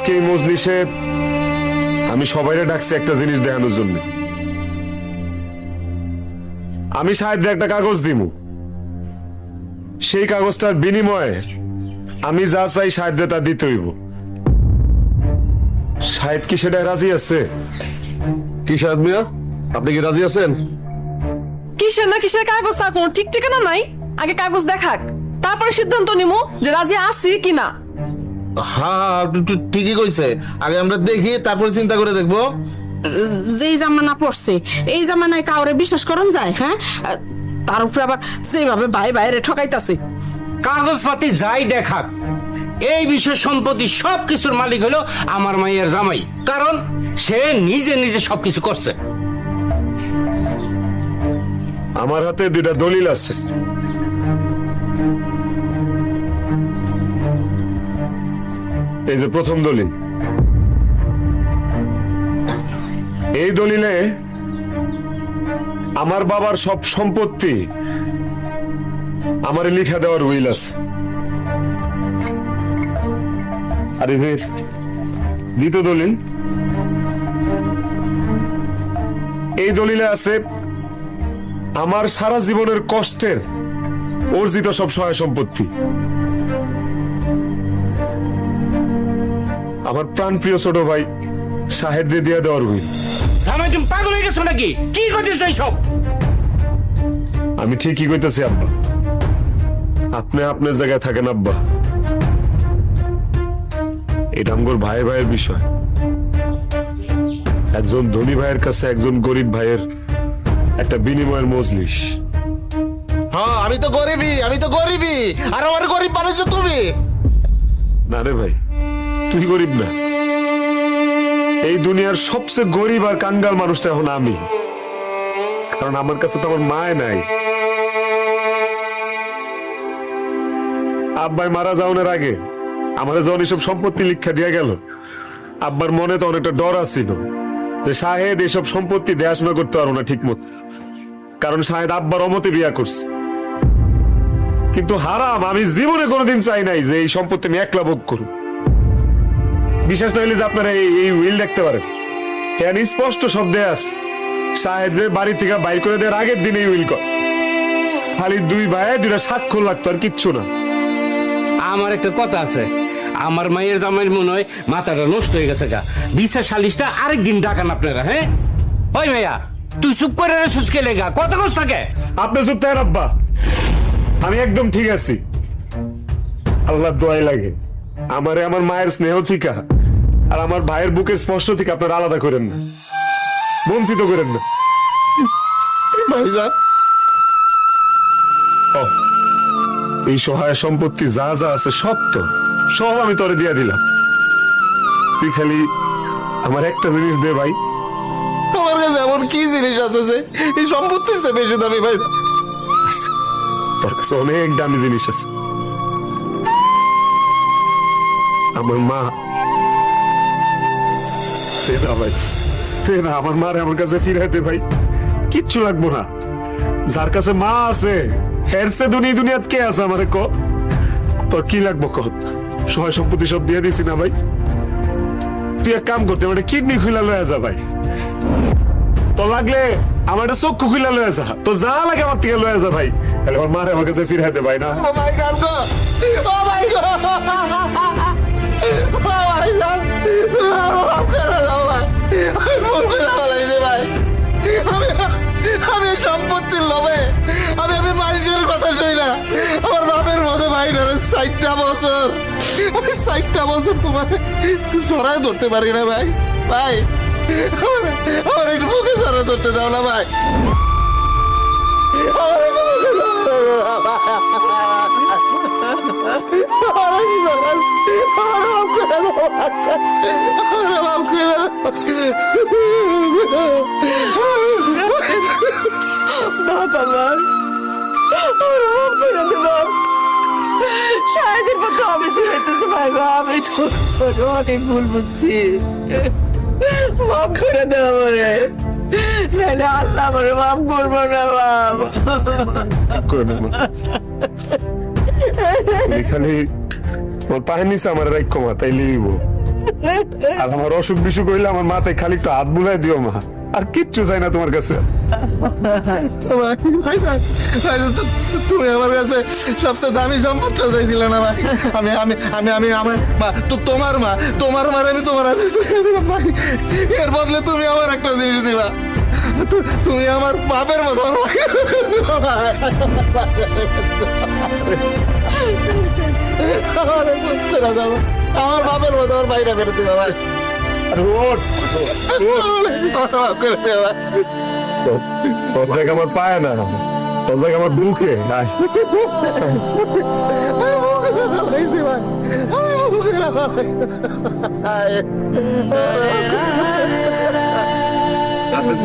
আজকে এই মজলিসে আমি সবাইরে ডাকছি একটা জিনিস দেখানোর জন্য। আমি সাহেবদের একটা কাগজ দিমু, সেই কাগজটার বিনিময়ে আমি যা চাই সাহেবদের তা দিতে হইব। সাহেব কি সেটা রাজি আছে? কি সাহেব মিয়া, আপনি কি রাজি আছেন? কিসের না কিসের কাগজ, তার কোনো ঠিক ঠিকানা নাই। আগে কাগজ দেখাক, তারপরে সিদ্ধান্ত নিমু যে রাজি আছি কিনা। হ্যাঁ আপনি ঠিকই কইছে, আগে আমরা দেখি তারপরে চিন্তা করে দেখবো। যেই জামানা পড়ছে এই জামানায় কাউরে বিশ্বাস করন যায়? হ্যাঁ, তার উপরে আবার যেভাবে ভাই বাইরে ঠকাইতাছে। কাগজপাতি যাই দেখাক, এই বিষয় সম্পত্তি সবকিছুর মালিক হলো আমার মায়ের জামাই, কারণ সে নিজে নিজে সবকিছু করছে। আমার হাতে দুইটা দলিল আছে। এই যে প্রথম দলিল, এই দলিলে আমার বাবার সব সম্পত্তি আমার লিখা দেওয়ার উইল আছে। আর এই যে দ্বিতীয় দলিল, এই দলিলে আছে আমার সারা জীবনের কষ্টের অর্জিত সব সহায় সম্পত্তি, আমার প্রাণ প্রিয় ছোট ভাই সাহেবদের দিয়ে দেওয়ার উইল। জামাই তুমি পাগল হয়ে গেছো নাকি? কি করতেছো সব? আমি ঠিকই কইতেছি আব্বা, আপনি আপনার জায়গায় থাকেন আব্বা। এটা আমার ভাই ভাইয়ের বিষয়। একজন ধনী ভাইয়ের কাছে একজন গরিব ভাইয়ের একটা বিনিময়ের মজলিস। হ্যাঁ আমি তো গরিবই, আর আমার গরিব বানাইছো তুমি। না রে ভাই, তুই গরিব না, এই দুনিয়ার সবচেয়ে গরিব আর কাঙ্গাল মানুষটা এখন আমি, কারণ আমার কাছে তো আমার মায় নাই। আব্বাই মারা যাওয়ার আগে আমার যখন এইসব সম্পত্তি লিখা দিয়ে গেল, আব্বার মনে তো অনেকটা ডর আছিল যে শাহেদ এইসব সম্পত্তি দেখাশোনা করতে পারবো না ঠিক মতো, কারণ শাহেদ আব্বার অমতে বিয়া করছে। কিন্তু হারাম, আমি জীবনে কোনোদিন চাই নাই যে এই সম্পত্তি আমি একলা ভোগ করব। বিশেষ না হইলে যে আপনারা এই উইল দেখতে পারেন, কেন স্পষ্ট শব্দে আছে শাহেদের বাড়ি থেকে বাইর করে দেওয়ার আগের দিন এই উইল কর। খালি দুই ভাইয়ে দুইটা স্বাক্ষর লাগতো, আর কিচ্ছু না। আমার একটা কথা আছে, আমার মায়ের জামাইয়ের মনে হয় মাথাটা নষ্ট হয়ে গেছে গা। বিচার সালিশটা আরেকদিন ডাকান আপনারা। হ্যাঁ ওই ভাইয়া, তুই চুপ করে সুচকে লেগা কত কষ্ট থাকে। আপনি চুপ থাকেন আব্বা, আমি একদম ঠিক আছি। আল্লাহ দোয়াই লাগে আমারে আমার মায়ের স্নেহ থিকা আর আমার ভাইয়ের বুকের স্পর্শ থেকে আপনারা আলাদা করেন না, বঞ্চিত করেন না। ভাইজান ও, এই সহায় সম্পত্তি যা যা আছে সব তো সব আমি তোরে দিয়া দিলাম। তুই খালি আমার একটা জিনিস দে ভাই। আমার কাছে এমন কি জিনিস আছে যে এই সম্পত্তির চেয়ে বেশি দামি ভাই? তোর কাছে অনেক দামি জিনিস আছে। আমার মা, দে না ভাই, দে না আমার মারে আমার কাছে ফিরাইতে ভাই। কিচ্ছু লাগবো না, যার কাছে মা আছে হেরসে দুনিয়াত কে আছে আমারে ক। তোর কি লাগবো ক? সহায় সম্পত্তি সব দিয়ে দিছি না ভাই। তুই এক কাম করতে, আমার কিডনি খুলে লয়ে যা ভাই। তো লাগলে আমার একটা চক্ষু খুলে লয়ে যা, তো যা লাগে আমার থেকে লয়ে যা ভাই। তাহলে আমার মারে আমার কাছে ফিরাইতে ভাই না। ও মাই গড গো, ও মাই গড, ও মাই গড, মাফ করে দাও ভাই, ভুল করে ফেলাইছি ভাই। আমি এই সম্পত্তির লোভে আমি মানুষের কথা শুনি না। আমার বাপের মতো ভাই না, 60টা বছর আমি 60টা বছর তোমার সরাই ধরতে পারি না ভাই। ভাই আমার একটু বুকে সরাই ধরতে দাও না ভাই। আমার একটু বুকে শাহেদের মতো আমি হইতেছে ভাই, আমি তো অনেক ভুল বুঝছি। মাফ করে দেওয়া আমারে, নাহলে আল্লাহ আমারে মাফ করবো না বাপ। করে না মা। খালি আমার পায়ের নিচে আমার রাখ কমা তাই লিব। আর আমার অসুখ বিসুখ হইলে আমার মাথায় খালি একটু হাত বুলাই দিও মা, আর কিচ্ছু চাই না তোমার কাছে। ভাই ভাই ভাই ভাই, তুমি আমার কাছে সবচেয়ে দামি সম্পদটা চাইছিলে না ভাই। আমি আমি আমি আমি আমার মা, তো তোমার মার আমি তোমার হাতে তুলে দিলাম ভাই। এর বদলে তুমি আমার একটা জিনিস দিবা, তুমি আমার বাপের মতো আমার ভাই। আমার বাপের মতো আমার ভাইরা ফেরত দিবা ভাই। আরে ওঠ, মাফ করে দিবা ভাই। তোর দেখ আমার পায় না, তোর দেখ আমার বুকে। আয়।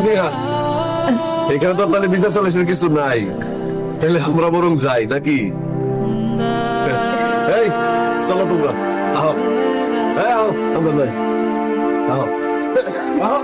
নেহা, এখানে তো তাহলে বিচার চলেছে কিছু নাই, তাহলে আমরা বরং যাই নাকি? এই চলো তোমরা, আহ, আমরা যাই, আহ,